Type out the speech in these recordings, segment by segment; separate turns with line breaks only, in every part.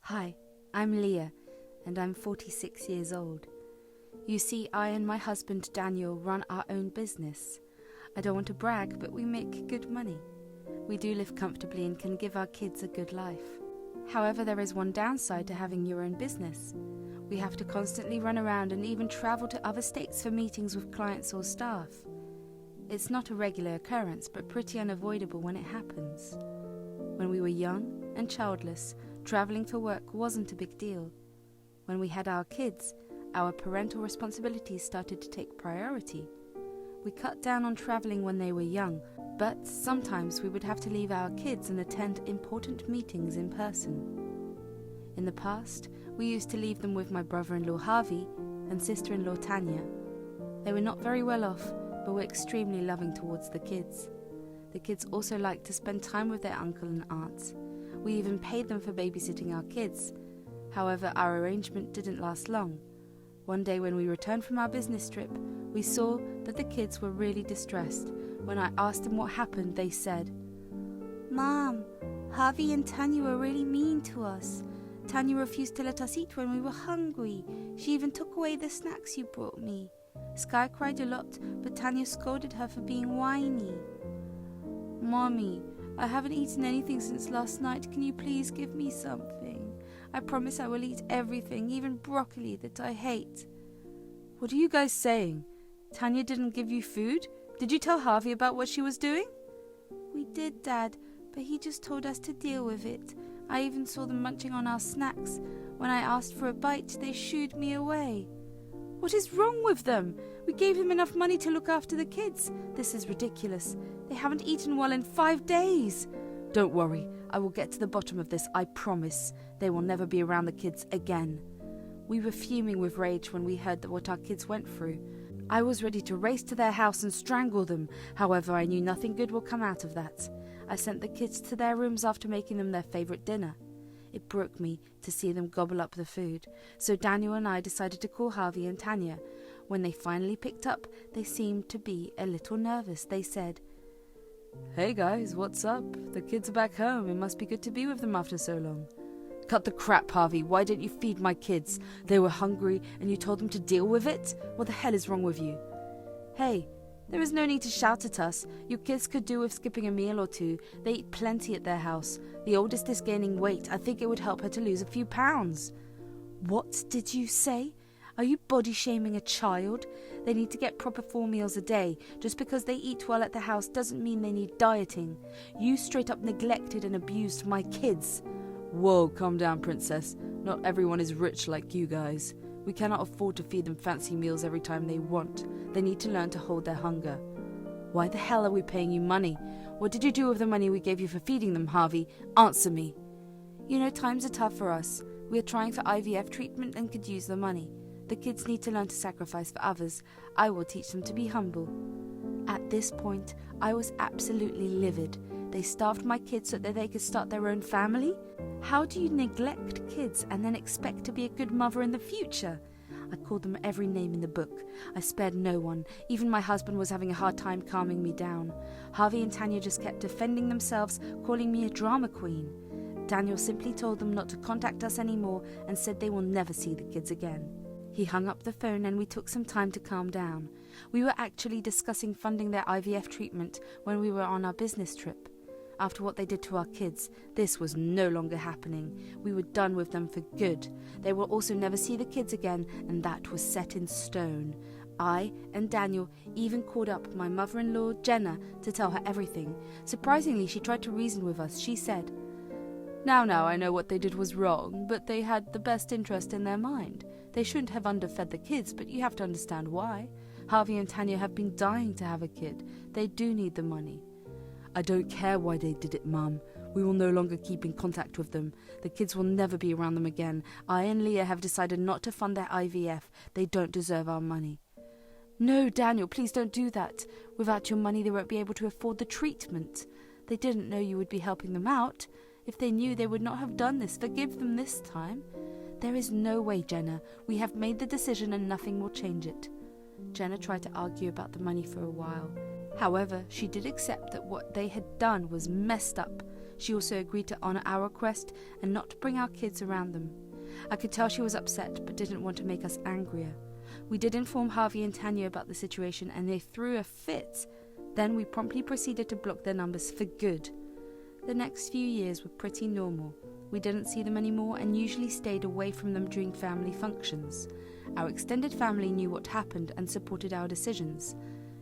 Hi, I'm Leah, and I'm 46 years old. You see, I and my husband Daniel run our own business. I don't want to brag, but we make good money. We do live comfortably and can give our kids a good life. However, there is one downside to having your own business. We have to constantly run around and even travel to other states for meetings with clients or staff. It's not a regular occurrence, but pretty unavoidable when it happens. When we were young and childless, traveling for work wasn't a big deal. When we had our kids, our parental responsibilities started to take priority. We cut down on traveling when they were young, but sometimes we would have to leave our kids and attend important meetings in person. In the past, we used to leave them with my brother-in-law Harvey and sister-in-law Tanya. They were not very well off, but were extremely loving towards the kids. The kids also liked to spend time with their uncle and aunts. We even paid them for babysitting our kids. However, our arrangement didn't last long. One day when we returned from our business trip, we saw that the kids were really distressed. When I asked them what happened, they said, "Mom, Harvey and Tanya were really mean to us. Tanya refused to let us eat when we were hungry. She even took away the snacks you brought me. Sky cried a lot, but Tanya scolded her for being whiny. Mommy, I haven't eaten anything since last night. Can you please give me something? I promise I will eat everything, even broccoli that I hate." "What are you guys saying? Tanya didn't give you food? Did you tell Harvey about what she was doing?" "We did, Dad, but he just told us to deal with it. I even saw them munching on our snacks. When I asked for a bite, they shooed me away." "What is wrong with them? We gave him enough money to look after the kids. This is ridiculous. They haven't eaten well in 5 days. "Don't worry, I will get to the bottom of this, I promise. They will never be around the kids again." We were fuming with rage when we heard what our kids went through. I was ready to race to their house and strangle them. However, I knew nothing good will come out of that. I sent the kids to their rooms after making them their favourite dinner. It broke me to see them gobble up the food, so Daniel and I decided to call Harvey and Tanya. When they finally picked up, they seemed to be a little nervous. They said, "Hey guys, what's up? The kids are back home. It must be good to be with them after so long." "Cut the crap, Harvey. Why didn't you feed my kids? They were hungry and you told them to deal with it? What the hell is wrong with you?" "Hey, there is no need to shout at us. Your kids could do with skipping a meal or two. They eat plenty at their house. The oldest is gaining weight. I think it would help her to lose a few pounds." "What did you say? Are you body-shaming a child? They need to get proper 4 meals a day. Just because they eat well at the house doesn't mean they need dieting. You straight up neglected and abused my kids." "Whoa, calm down, princess. Not everyone is rich like you guys. We cannot afford to feed them fancy meals every time they want. They need to learn to hold their hunger." "Why the hell are we paying you money? What did you do with the money we gave you for feeding them, Harvey? Answer me." "You know, times are tough for us. We are trying for IVF treatment and could use the money. The kids need to learn to sacrifice for others. I will teach them to be humble." At this point, I was absolutely livid. They starved my kids so that they could start their own family? How do you neglect kids and then expect to be a good mother in the future? I called them every name in the book. I spared no one. Even my husband was having a hard time calming me down. Harvey and Tanya just kept defending themselves, calling me a drama queen. Daniel simply told them not to contact us anymore and said they will never see the kids again. He hung up the phone and we took some time to calm down. We were actually discussing funding their IVF treatment when we were on our business trip. After what they did to our kids, this was no longer happening. We were done with them for good. They will also never see the kids again, and that was set in stone. I and Daniel even called up my mother-in-law, Jenna, to tell her everything. Surprisingly, she tried to reason with us. She said, Now, I know what they did was wrong, but they had the best interest in their mind. They shouldn't have underfed the kids, but you have to understand why. Harvey and Tanya have been dying to have a kid. They do need the money." "I don't care why they did it, Mum. We will no longer keep in contact with them. The kids will never be around them again. I and Leah have decided not to fund their IVF. They don't deserve our money." "No, Daniel, please don't do that. Without your money, they won't be able to afford the treatment. They didn't know you would be helping them out. If they knew, they would not have done this. Forgive them this time." "There is no way, Jenna. We have made the decision and nothing will change it." Jenna tried to argue about the money for a while. However, she did accept that what they had done was messed up. She also agreed to honour our request and not to bring our kids around them. I could tell she was upset but didn't want to make us angrier. We did inform Harvey and Tanya about the situation and they threw a fit. Then we promptly proceeded to block their numbers for good. The next few years were pretty normal. We didn't see them anymore and usually stayed away from them during family functions. Our extended family knew what happened and supported our decisions.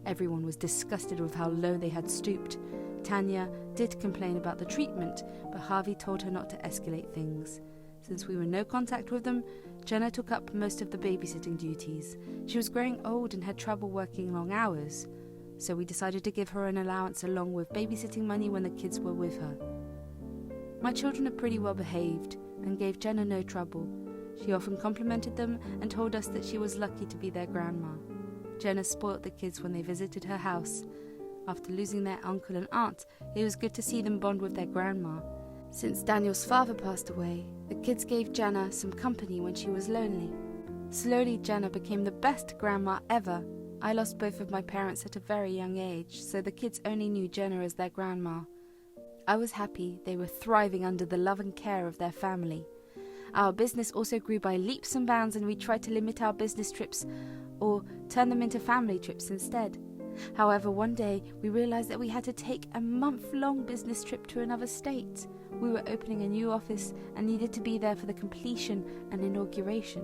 Everyone was disgusted with how low they had stooped. Tanya did complain about the treatment, but Harvey told her not to escalate things. Since we were in no contact with them, Jenna took up most of the babysitting duties. She was growing old and had trouble working long hours, so we decided to give her an allowance along with babysitting money when the kids were with her. My children are pretty well behaved and gave Jenna no trouble. She often complimented them and told us that she was lucky to be their grandma. Jenna spoilt the kids when they visited her house. After losing their uncle and aunt, it was good to see them bond with their grandma. Since Daniel's father passed away, the kids gave Jenna some company when she was lonely. Slowly, Jenna became the best grandma ever. I lost both of my parents at a very young age, so the kids only knew Jenna as their grandma. I was happy they were thriving under the love and care of their family. Our business also grew by leaps and bounds, and we tried to limit our business trips or turn them into family trips instead. However, one day we realized that we had to take a month-long business trip to another state. We were opening a new office and needed to be there for the completion and inauguration.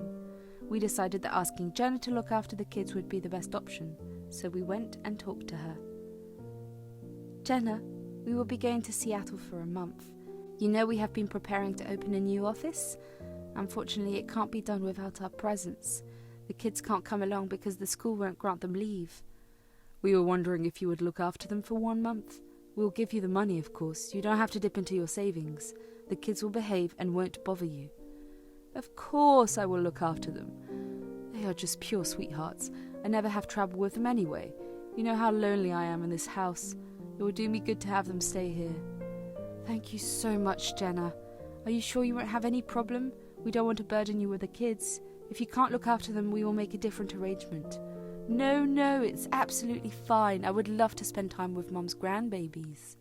We decided that asking Jenna to look after the kids would be the best option, so we went and talked to her. Jenna, we will be going to Seattle for a month. You know we have been preparing to open a new office? Unfortunately, it can't be done without our presence. The kids can't come along because the school won't grant them leave. We were wondering if you would look after them for 1 month. We'll give you the money, of course. You don't have to dip into your savings. The kids will behave and won't bother you. Of course I will look after them. They are just pure sweethearts. I never have trouble with them anyway. You know how lonely I am in this house. It will do me good to have them stay here. Thank you so much, Jenna. Are you sure you won't have any problem? We don't want to burden you with the kids. If you can't look after them, we will make a different arrangement. No, it's absolutely fine. I would love to spend time with Mum's grandbabies.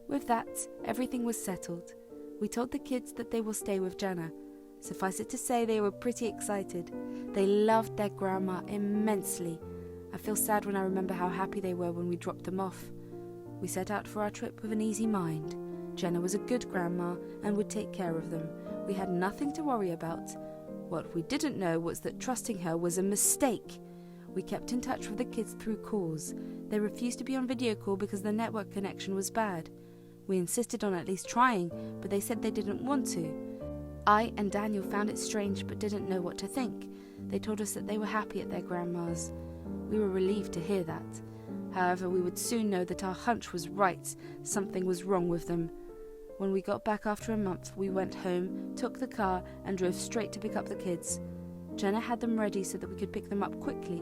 With that, everything was settled. We told the kids that they will stay with Jenna. Suffice it to say, they were pretty excited. They loved their grandma immensely. I feel sad when I remember how happy they were when we dropped them off. We set out for our trip with an easy mind. Jenna was a good grandma and would take care of them. We had nothing to worry about. What we didn't know was that trusting her was a mistake. We kept in touch with the kids through calls. They refused to be on video call because the network connection was bad. We insisted on at least trying, but they said they didn't want to. I and Daniel found it strange but didn't know what to think. They told us that they were happy at their grandma's. We were relieved to hear that. However, we would soon know that our hunch was right. Something was wrong with them. When we got back after a month, we went home, took the car, and drove straight to pick up the kids. Jenna had them ready so that we could pick them up quickly.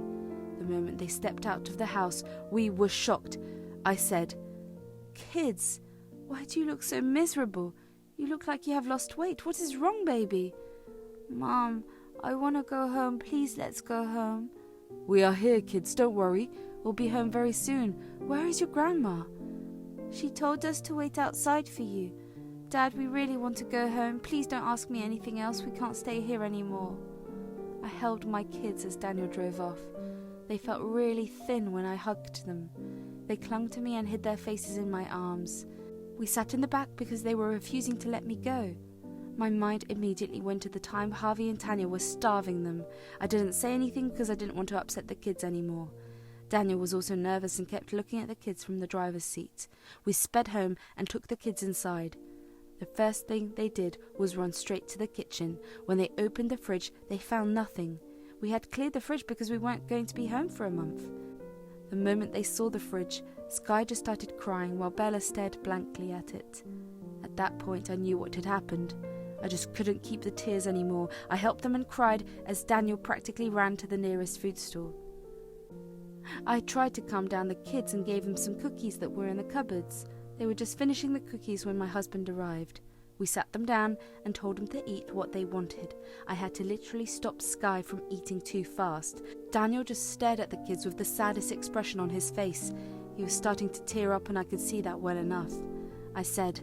The moment they stepped out of the house, we were shocked. I said, "Kids, why do you look so miserable? You look like you have lost weight. What is wrong, baby?" "Mom, I want to go home. Please, let's go home." "We are here, kids. Don't worry. We'll be home very soon. Where is your grandma?" "She told us to wait outside for you. Dad, we really want to go home. Please don't ask me anything else. We can't stay here anymore." I held my kids as Daniel drove off. They felt really thin when I hugged them. They clung to me and hid their faces in my arms. We sat in the back because they were refusing to let me go. My mind immediately went to the time Harvey and Tanya were starving them. I didn't say anything because I didn't want to upset the kids anymore. Daniel was also nervous and kept looking at the kids from the driver's seat. We sped home and took the kids inside. The first thing they did was run straight to the kitchen. When they opened the fridge, they found nothing. We had cleared the fridge because we weren't going to be home for a month. The moment they saw the fridge, Sky just started crying while Bella stared blankly at it. At that point, I knew what had happened. I just couldn't keep the tears anymore. I helped them and cried as Daniel practically ran to the nearest food store. I tried to calm down the kids and gave them some cookies that were in the cupboards. They were just finishing the cookies when my husband arrived. We sat them down and told them to eat what they wanted. I had to literally stop Sky from eating too fast. Daniel just stared at the kids with the saddest expression on his face. He was starting to tear up and I could see that well enough. I said,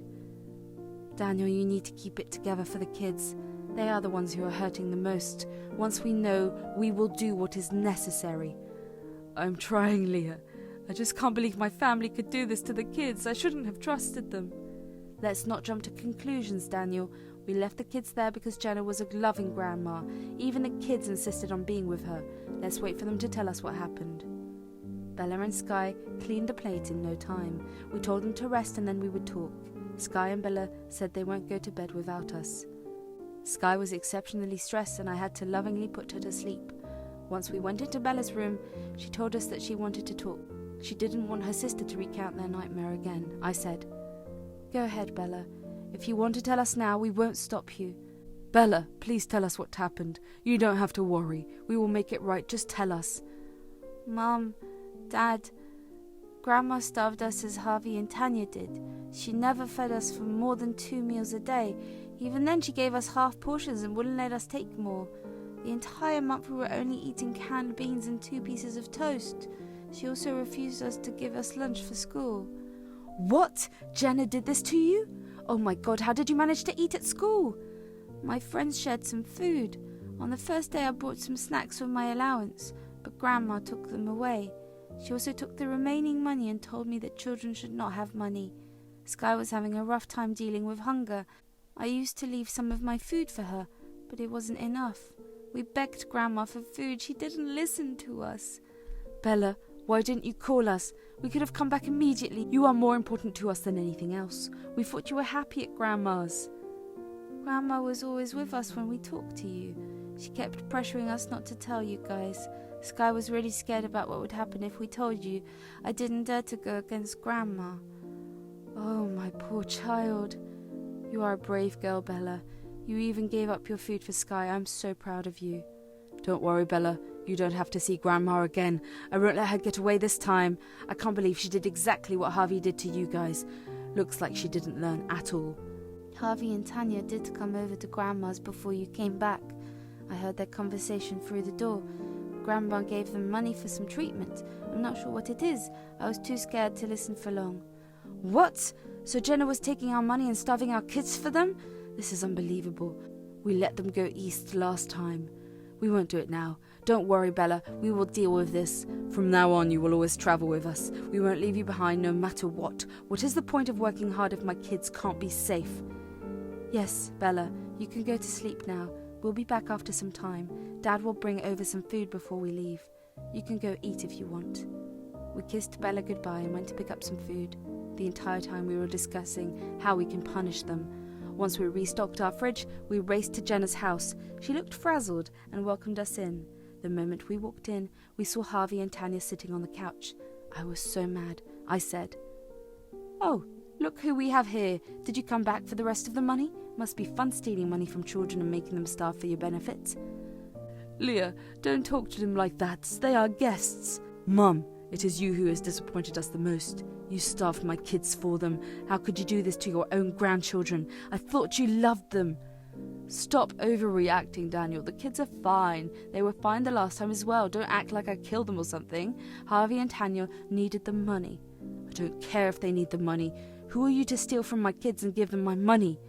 Daniel, you need to keep it together for the kids. They are the ones who are hurting the most. Once we know, we will do what is necessary. I'm trying, Leah. I just can't believe my family could do this to the kids. I shouldn't have trusted them. Let's not jump to conclusions, Daniel. We left the kids there because Jenna was a loving grandma. Even the kids insisted on being with her. Let's wait for them to tell us what happened. Bella and Sky cleaned the plate in no time. We told them to rest and then we would talk. Sky and Bella said they won't go to bed without us. Sky was exceptionally stressed and I had to lovingly put her to sleep. Once we went into Bella's room, she told us that she wanted to talk. She didn't want her sister to recount their nightmare again. I said, Go ahead, Bella. If you want to tell us now, we won't stop you. Bella, please tell us what happened. You don't have to worry. We will make it right. Just tell us. Mom, Dad, Grandma starved us as Harvey and Tanya did. She never fed us for more than 2 meals a day. Even then she gave us half portions and wouldn't let us take more. The entire month we were only eating canned beans and 2 pieces of toast. She also refused us to give us lunch for school. What? Jenna did this to you? Oh my God, how did you manage to eat at school? My friends shared some food. On the first day I brought some snacks from my allowance, but Grandma took them away. She also took the remaining money and told me that children should not have money. Sky was having a rough time dealing with hunger. I used to leave some of my food for her, but it wasn't enough. We begged Grandma for food. She didn't listen to us. Bella, why didn't you call us? We could have come back immediately. You are more important to us than anything else. We thought you were happy at Grandma's. Grandma was always with us when we talked to you. She kept pressuring us not to tell you guys. Sky was really scared about what would happen if we told you. I didn't dare to go against Grandma. Oh, my poor child. You are a brave girl, Bella. You even gave up your food for Sky. I'm so proud of you. Don't worry, Bella. You don't have to see Grandma again. I won't let her get away this time. I can't believe she did exactly what Harvey did to you guys. Looks like she didn't learn at all. Harvey and Tanya did come over to Grandma's before you came back. I heard their conversation through the door. Grandma gave them money for some treatment. I'm not sure what it is. I was too scared to listen for long. What? So Jenna was taking our money and starving our kids for them? This is unbelievable. We let them go east last time. We won't do it now. Don't worry, Bella. We will deal with this. From now on, you will always travel with us. We won't leave you behind no matter what. What is the point of working hard if my kids can't be safe? Yes, Bella, you can go to sleep now. We'll be back after some time. Dad will bring over some food before we leave. You can go eat if you want. We kissed Bella goodbye and went to pick up some food. The entire time we were discussing how we can punish them. Once we restocked our fridge, we raced to Jenna's house. She looked frazzled and welcomed us in. The moment we walked in, we saw Harvey and Tanya sitting on the couch. I was so mad. I said, Oh, look who we have here. Did you come back for the rest of the money? Must be fun stealing money from children and making them starve for your benefit. Leah, don't talk to them like that. They are guests. Mum, it is you who has disappointed us the most. You starved my kids for them. How could you do this to your own grandchildren? I thought you loved them. Stop overreacting, Daniel. The kids are fine. They were fine the last time as well. Don't act like I killed them or something. Harvey and Tanya needed the money. I don't care if they need the money. Who are you to steal from my kids and give them my money?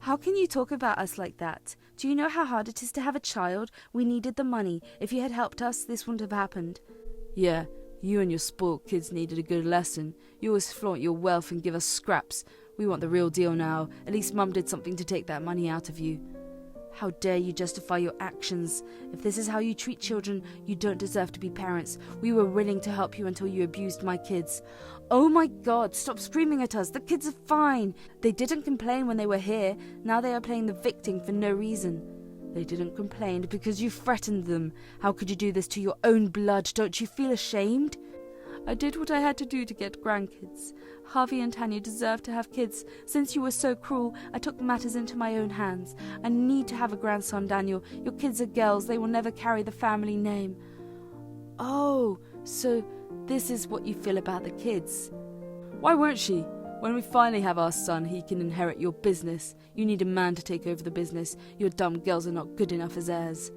How can you talk about us like that? Do you know how hard it is to have a child? We needed the money. If you had helped us, this wouldn't have happened. Yeah, you and your spoiled kids needed a good lesson. You always flaunt your wealth and give us scraps. We want the real deal now. At least Mum did something to take that money out of you. How dare you justify your actions? If this is how you treat children, you don't deserve to be parents. We were willing to help you until you abused my kids. Oh my God, stop screaming at us. The kids are fine. They didn't complain when they were here. Now they are playing the victim for no reason. They didn't complain because you threatened them. How could you do this to your own blood? Don't you feel ashamed? I did what I had to do to get grandkids. Harvey and Tanya deserve to have kids. Since you were so cruel, I took matters into my own hands. I need to have a grandson, Daniel. Your kids are girls. They will never carry the family name. Oh, so this is what you feel about the kids. Why won't she? When we finally have our son, he can inherit your business. You need a man to take over the business. Your dumb girls are not good enough as heirs.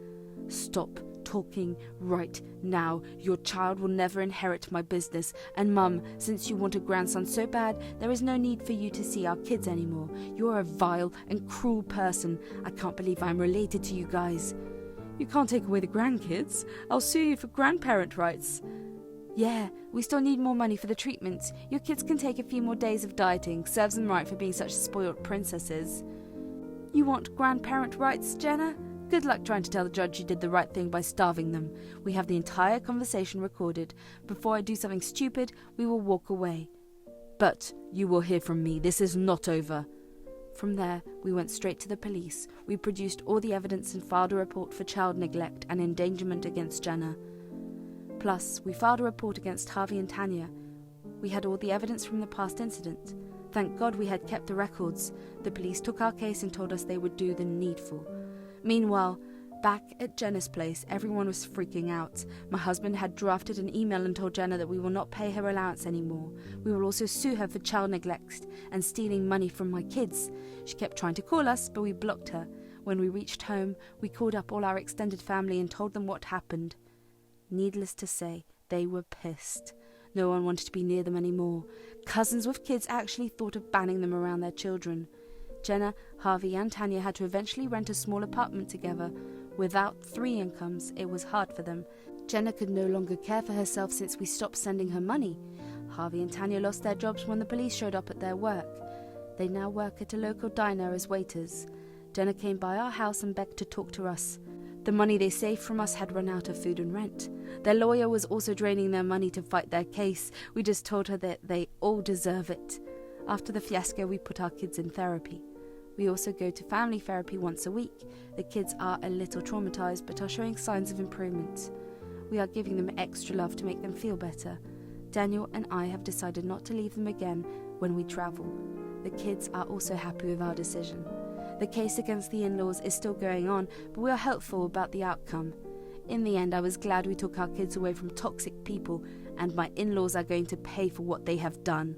Stop talking right now. Your child will never inherit my business. And Mum, since you want a grandson so bad, there is no need for you to see our kids anymore. You're a vile and cruel person. I can't believe I'm related to you guys. You can't take away the grandkids. I'll sue you for grandparent rights. Yeah, we still need more money for the treatments. Your kids can take a few more days of dieting. Serves them right for being such spoiled princesses. You want grandparent rights, Jenna? Good luck trying to tell the judge you did the right thing by starving them. We have the entire conversation recorded. Before I do something stupid, we will walk away. But you will hear from me. This is not over. From there, we went straight to the police. We produced all the evidence and filed a report for child neglect and endangerment against Jenna. Plus, we filed a report against Harvey and Tanya. We had all the evidence from the past incident. Thank God we had kept the records. The police took our case and told us they would do the needful. Meanwhile, back at Jenna's place, everyone was freaking out. My husband had drafted an email and told Jenna that we will not pay her allowance anymore. We will also sue her for child neglect and stealing money from my kids. She kept trying to call us, but we blocked her. When we reached home, we called up all our extended family and told them what happened. Needless to say, they were pissed. No one wanted to be near them anymore. Cousins with kids actually thought of banning them around their children. Jenna, Harvey and Tanya had to eventually rent a small apartment together. Without 3 incomes, it was hard for them. Jenna could no longer care for herself since we stopped sending her money. Harvey and Tanya lost their jobs when the police showed up at their work. They now work at a local diner as waiters. Jenna came by our house and begged to talk to us. The money they saved from us had run out of food and rent. Their lawyer was also draining their money to fight their case. We just told her that they all deserve it. After the fiasco, we put our kids in therapy. We also go to family therapy once a week. The kids are a little traumatized but are showing signs of improvement. We are giving them extra love to make them feel better. Daniel and I have decided not to leave them again when we travel. The kids are also happy with our decision. The case against the in-laws is still going on, but we are hopeful about the outcome. In the end, I was glad we took our kids away from toxic people, and my in-laws are going to pay for what they have done.